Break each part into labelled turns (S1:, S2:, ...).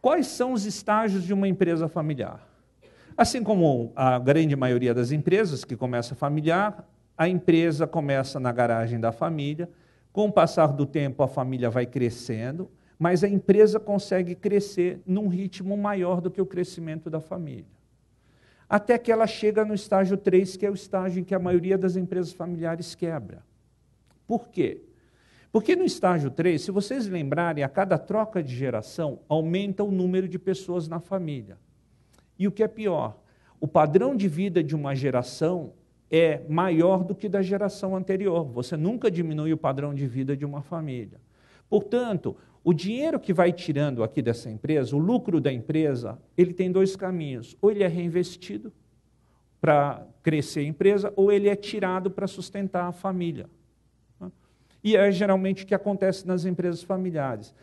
S1: quais são os estágios de uma empresa familiar? Assim como a grande maioria das empresas que começa familiar, a empresa começa na garagem da família, com o passar do tempo a família vai crescendo, mas a empresa consegue crescer num ritmo maior do que o crescimento da família. Até que ela chega no estágio 3, que é o estágio em que a maioria das empresas familiares quebra. Por quê? Porque no estágio 3, se vocês lembrarem, a cada troca de geração, aumenta o número de pessoas na família. E o que é pior, o padrão de vida de uma geração é maior do que da geração anterior. Você nunca diminui o padrão de vida de uma família. Portanto, o dinheiro que vai tirando aqui dessa empresa, o lucro da empresa, ele tem dois caminhos. Ou ele é reinvestido para crescer a empresa, ou ele é tirado para sustentar a família. E é geralmente o que acontece nas empresas familiares.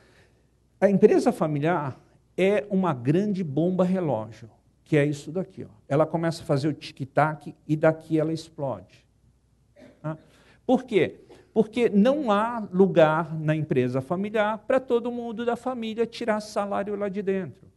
S1: A empresa familiar é uma grande bomba relógio, que é isso daqui. Ó. Ela começa a fazer o tic-tac e daqui ela explode. Por quê? Porque não há lugar na empresa familiar para todo mundo da família tirar salário lá de dentro.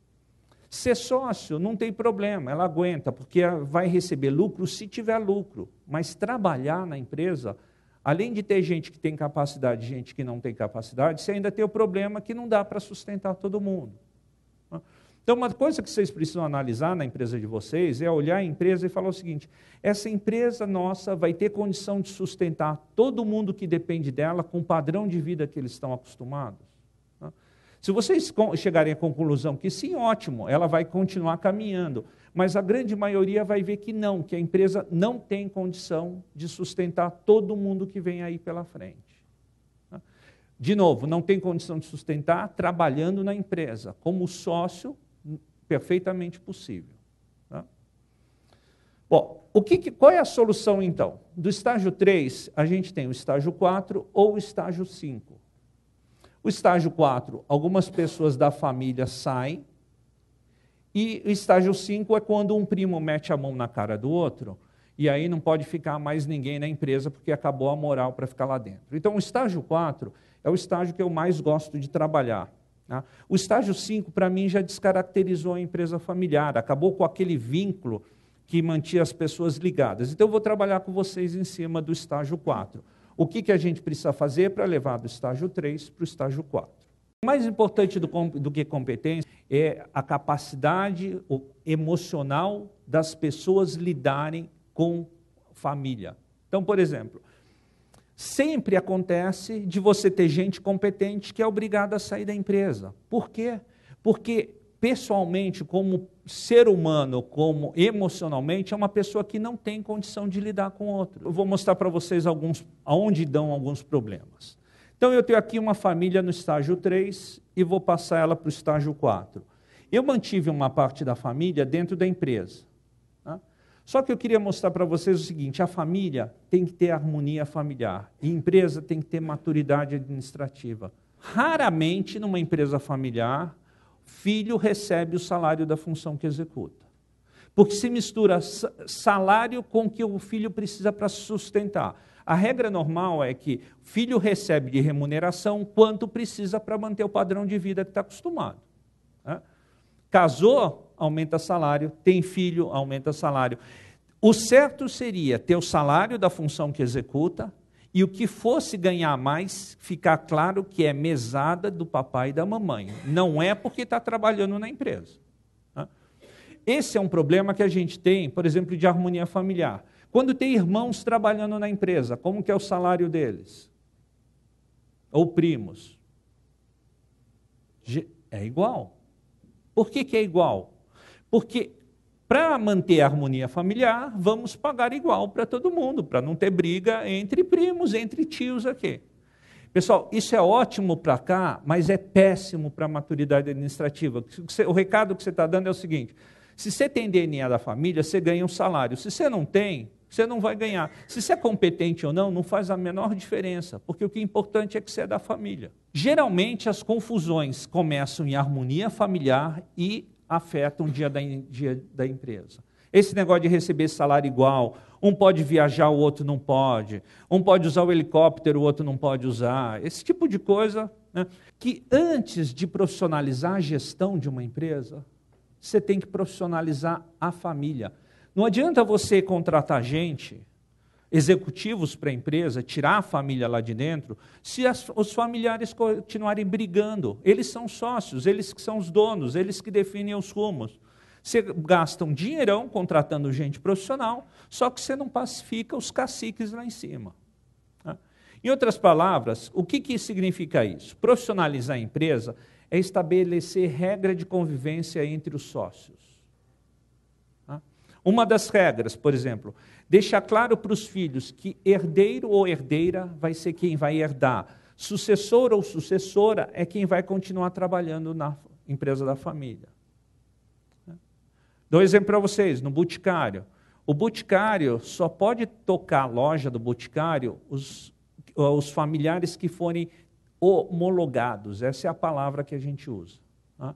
S1: Ser sócio não tem problema, ela aguenta, porque vai receber lucro se tiver lucro. Mas trabalhar na empresa, além de ter gente que tem capacidade e gente que não tem capacidade, você ainda tem o problema que não dá para sustentar todo mundo. Então, uma coisa que vocês precisam analisar na empresa de vocês é olhar a empresa e falar o seguinte: essa empresa nossa vai ter condição de sustentar todo mundo que depende dela com o padrão de vida que eles estão acostumados? Se vocês chegarem à conclusão que sim, ótimo, ela vai continuar caminhando, mas a grande maioria vai ver que não, que a empresa não tem condição de sustentar todo mundo que vem aí pela frente. De novo, não tem condição de sustentar trabalhando na empresa, como sócio, perfeitamente possível. Tá? Bom, qual é a solução então? Do estágio 3, a gente tem o estágio 4 ou o estágio 5. O estágio 4, algumas pessoas da família saem, e o estágio 5 é quando um primo mete a mão na cara do outro, e aí não pode ficar mais ninguém na empresa, porque acabou a moral para ficar lá dentro. Então, o estágio 4 é o estágio que eu mais gosto de trabalhar. Tá? O estágio 5, para mim, já descaracterizou a empresa familiar, acabou com aquele vínculo que mantinha as pessoas ligadas. Então, eu vou trabalhar com vocês em cima do estágio 4. O que a gente precisa fazer para levar do estágio 3 para o estágio 4? O mais importante do que competência é a capacidade emocional das pessoas lidarem com família. Então, por exemplo, sempre acontece de você ter gente competente que é obrigada a sair da empresa. Por quê? Porque, pessoalmente, como ser humano, como emocionalmente, é uma pessoa que não tem condição de lidar com o outro. Eu vou mostrar para vocês aonde dão alguns problemas. Então, eu tenho aqui uma família no estágio 3 e vou passar ela para o estágio 4. Eu mantive uma parte da família dentro da empresa. Só que eu queria mostrar para vocês o seguinte: a família tem que ter harmonia familiar, e a empresa tem que ter maturidade administrativa. Raramente, numa empresa familiar, filho recebe o salário da função que executa. Porque se mistura salário com o que o filho precisa para se sustentar. A regra normal é que o filho recebe de remuneração quanto precisa para manter o padrão de vida que está acostumado. Casou, aumenta salário, tem filho, aumenta salário. O certo seria ter o salário da função que executa e o que fosse ganhar mais, ficar claro que é mesada do papai e da mamãe. Não é porque está trabalhando na empresa. Esse é um problema que a gente tem, por exemplo, de harmonia familiar. Quando tem irmãos trabalhando na empresa, como que é o salário deles? Ou primos? É igual. Por que é igual? Porque para manter a harmonia familiar, vamos pagar igual para todo mundo, para não ter briga entre primos, entre tios aqui. Pessoal, isso é ótimo para cá, mas é péssimo para a maturidade administrativa. O recado que você está dando é o seguinte: se você tem DNA da família, você ganha um salário. Se você não tem, você não vai ganhar. Se você é competente ou não, não faz a menor diferença, porque o que é importante é que você é da família. Geralmente, as confusões começam em harmonia familiar e afetam o dia da empresa. Esse negócio de receber salário igual, um pode viajar, o outro não pode, um pode usar o helicóptero, o outro não pode usar, esse tipo de coisa, né? Que antes de profissionalizar a gestão de uma empresa, você tem que profissionalizar a família. Não adianta você contratar gente, executivos para a empresa, tirar a família lá de dentro, se os familiares continuarem brigando. Eles são sócios, eles que são os donos, eles que definem os rumos. Você gasta um dinheirão contratando gente profissional, só que você não pacifica os caciques lá em cima. Tá? Em outras palavras, o que significa isso? Profissionalizar a empresa é estabelecer regra de convivência entre os sócios. Tá? Uma das regras, por exemplo, deixar claro para os filhos que herdeiro ou herdeira vai ser quem vai herdar. Sucessor ou sucessora é quem vai continuar trabalhando na empresa da família. Dou um exemplo para vocês, no Boticário. O Boticário só pode tocar a loja do Boticário os familiares que forem homologados. Essa é a palavra que a gente usa. Tá?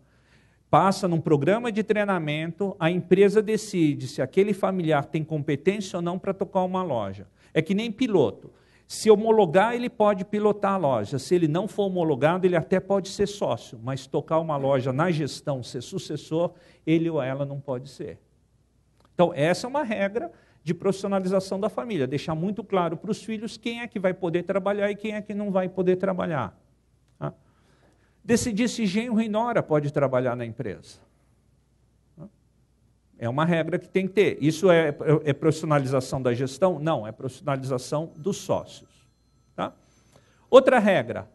S1: Passa num programa de treinamento, a empresa decide se aquele familiar tem competência ou não para tocar uma loja. É que nem piloto. Se homologar, ele pode pilotar a loja. Se ele não for homologado, ele até pode ser sócio, mas tocar uma loja na gestão, ser sucessor, ele ou ela não pode ser. Então, essa é uma regra de profissionalização da família, deixar muito claro para os filhos quem é que vai poder trabalhar e quem é que não vai poder trabalhar. Tá? Decidir se genro e nora pode trabalhar na empresa. É uma regra que tem que ter. Isso é profissionalização da gestão? Não, é profissionalização dos sócios. Tá? Outra regra,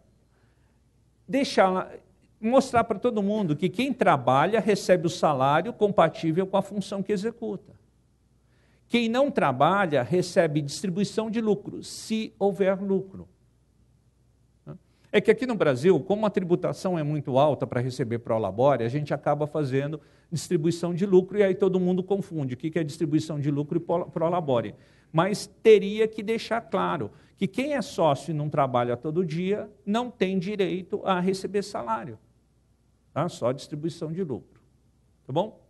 S1: mostrar para todo mundo que quem trabalha recebe o salário compatível com a função que executa. Quem não trabalha recebe distribuição de lucro, se houver lucro. É que aqui no Brasil, como a tributação é muito alta para receber prolabore, a gente acaba fazendo distribuição de lucro e aí todo mundo confunde o que é distribuição de lucro e prolabore. Mas teria que deixar claro que quem é sócio e não trabalha todo dia não tem direito a receber salário. Tá? Só distribuição de lucro. Tá bom?